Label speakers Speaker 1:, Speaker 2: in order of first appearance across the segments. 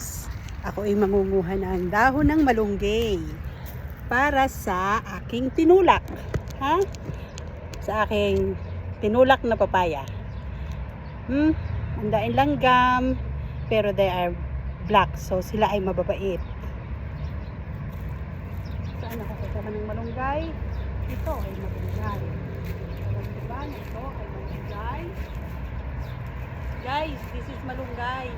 Speaker 1: guys, ako ay mangunguha ng dahon ng malunggay para sa aking tinulak. Ha? Sa aking tinulak na papaya. Ang daing langgam, pero they are black, so sila ay mababait. Saan nakakita ng malunggay? Ito ay malunggay. Diba? Ito ay malunggay. Guys, this is malunggay.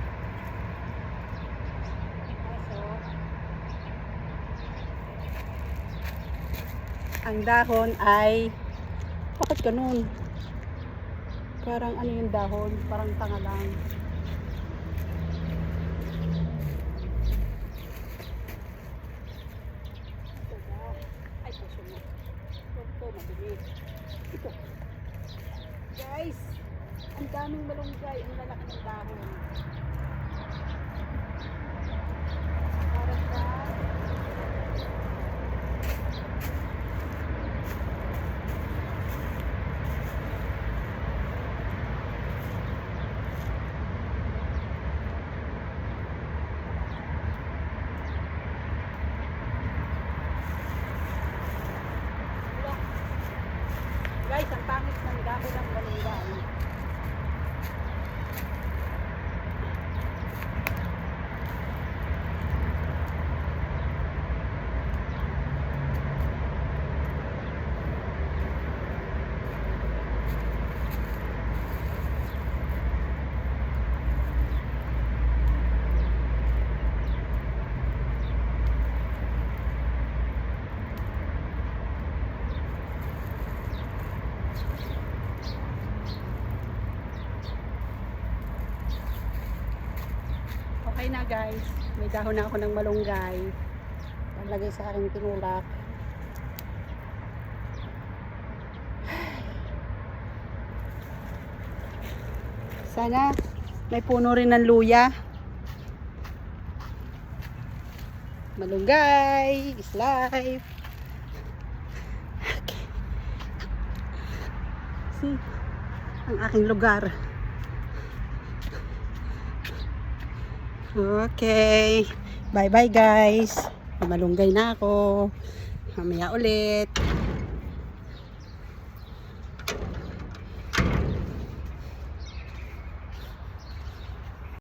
Speaker 1: Ang dahon ay bakit ganun? Parang ano yung dahon? Parang tanga lang. Ito ba? Ay, puso mo. Ito, mabilis. Ito. Guys, ang daming malunggay. Ang lalaki ng dahon. Para sa guys, ang pangit ng dahon ng malunggay. Okay na guys, may dahon na ako ng malunggay. Talagay sa aking tinulak. Sana may puno rin ng luya. Malunggay is life. Okay. See, ang aking lugar. Okay. Bye-bye guys. Malunggay na ako. Mamaya ulit.